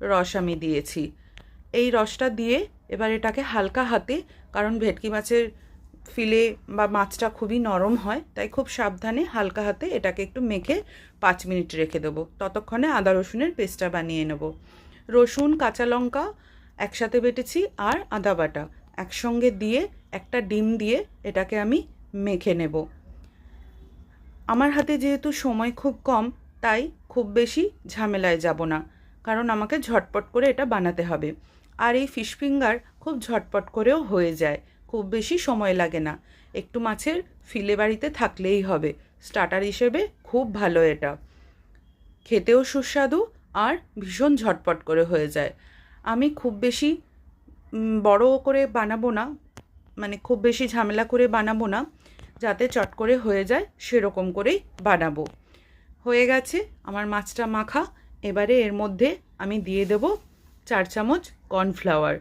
রস আমি দিয়েছি। এই রসটা দিয়ে এবার এটাকে হালকা হাতে, কারণ ভেটকি মাছের ফিলে বা মাছটা খুবই নরম হয়, তাই খুব সাবধানে হালকা হাতে এটাকে একটু মেখে 5 মিনিট রেখে দেবো। ততক্ষণে আদা রসুনের পেস্টটা বানিয়ে নেব। রসুন, কাঁচা লঙ্কা একসাথে বেটেছি আর আদা বাটা একসঙ্গে দিয়ে একটা ডিম দিয়ে এটাকে আমি মেখে নেব। আমার হাতে যেহেতু সময় খুব কম, তাই খুব বেশি ঝামেলায় যাব না, কারণ আমাকে ঝটপট করে এটা বানাতে হবে। আর এই ফিশ ফিঙ্গার খুব ঝটপট করেও হয়ে যায়, খুব বেশি সময় লাগে না। একটু মাছের ফিলে বাড়িতে থাকলেই হবে। স্টার্টার হিসেবে খুব ভালো এটা, খেতেও সুস্বাদু আর ভীষণ ঝটপট করে হয়ে যায়। আমি খুব বেশি বড় করে বানাবো না, মানে খুব বেশি ঝামেলা করে বানাবো না, যাতে চট করে হয়ে যায় সেরকম করেই বানাবো। হয়ে গেছে আমার মাছটা মাখা। এবারে এর মধ্যে আমি দিয়ে দেব 4 চামচ কর্নফ্লাওয়ার।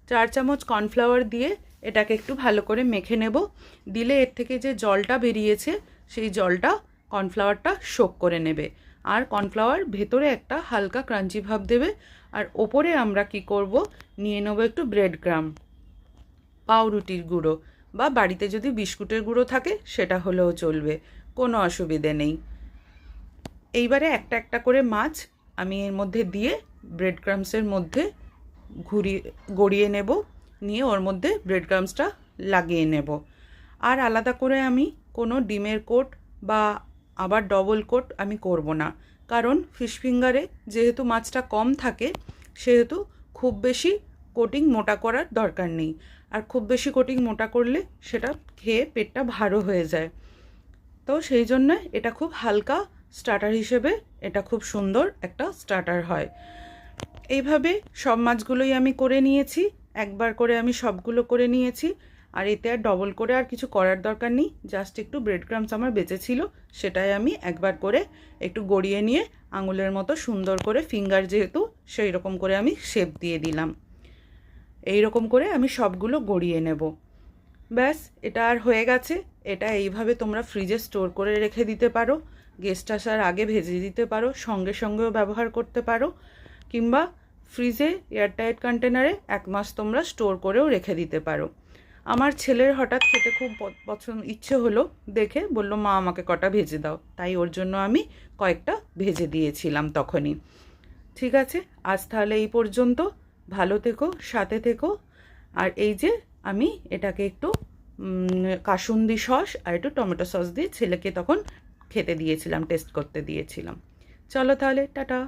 4 চামচ কর্নফ্লাওয়ার দিয়ে এটাকে একটু ভালো করে মেখে নেব। দিলে এর থেকে যে জলটা বেরিয়েছে সেই জলটা কর্নফ্লাওয়ারটা সোক করে নেবে। আর কর্নফ্লাওয়ার ভেতরে একটা হালকা ক্রাঞ্চি ভাব দেবে। আর ওপরে আমরা কি করব, নিয়ে নেব একটু ব্রেড ক্রাম্ব, পাউরুটির গুঁড়ো, বা বাড়িতে যদি বিস্কুটের গুঁড়ো থাকে সেটা হলেও চলবে, কোনো অসুবিধে নেই। এইবারে একটা একটা করে মাছ আমি এর মধ্যে দিয়ে ব্রেড ক্রাম্বসের মধ্যে গড়িয়ে নেব, নিয়ে ওর মধ্যে ব্রেড ক্রাম্বসটা লাগিয়ে নেব। আর আলাদা করে আমি কোনো ডিমের কোট বা আবার ডবল কোট আমি করব না, কারণ ফিশ ফিঙ্গারে যেহেতু মাছটা কম থাকে, সেহেতু খুব বেশি কোটিং মোটা করার দরকার নেই। আর খুব বেশি কোটিং মোটা করলে সেটা খেয়ে পেটটা ভারও হয়ে যায়। তো সেই জন্য এটা খুব হালকা স্টার্টার হিসেবে এটা খুব সুন্দর একটা স্টার্টার হয়। এইভাবে সব মাছগুলোই আমি করে নিয়েছি, একবার করে আমি সবগুলো করে নিয়েছি। আর এতে আর ডবল করে আর কিছু করার দরকার নেই, জাস্ট একটু ব্রেড ক্রাম্বস আমার বেঁচে ছিল, সেটাই আমি একবার করে একটু গড়িয়ে নিয়ে আঙুলের মতো সুন্দর করে, ফিঙ্গার যেহেতু সেই রকম করে আমি শেপ দিয়ে দিলাম। এই রকম করে আমি সবগুলো গড়িয়ে নেব। ব্যাস, এটা আর হয়ে গেছে। এটা এইভাবে তোমরা ফ্রিজে স্টোর করে রেখে দিতে পারো, গেস্ট আসার আগে ভেজে দিতে পারো, সঙ্গে সঙ্গেও ব্যবহার করতে পারো, কিংবা ফ্রিজে এয়ারটাইট কন্টেনারে 1 মাস তোমরা স্টোর করেও রেখে দিতে পারো। আমার ছেলের হঠাৎ খেতে খুব ইচ্ছে হলো, দেখে বলল মা আমাকে কটা ভেজে দাও, তাই ওর জন্য আমি কয়েকটা ভেজে দিয়েছিলাম তখনই। ঠিক আছে, আজ তাহলে এই পর্যন্ত। ভালো থেকো, সাথে থেকো। আর এই যে আমি এটাকে একটু কাসুন্দি সস আর একটু টমেটো সস দিয়ে ছেলেকে তখন খেতে দিয়েছিলাম, টেস্ট করতে দিয়েছিলাম। চলো তাহলে, টাটা।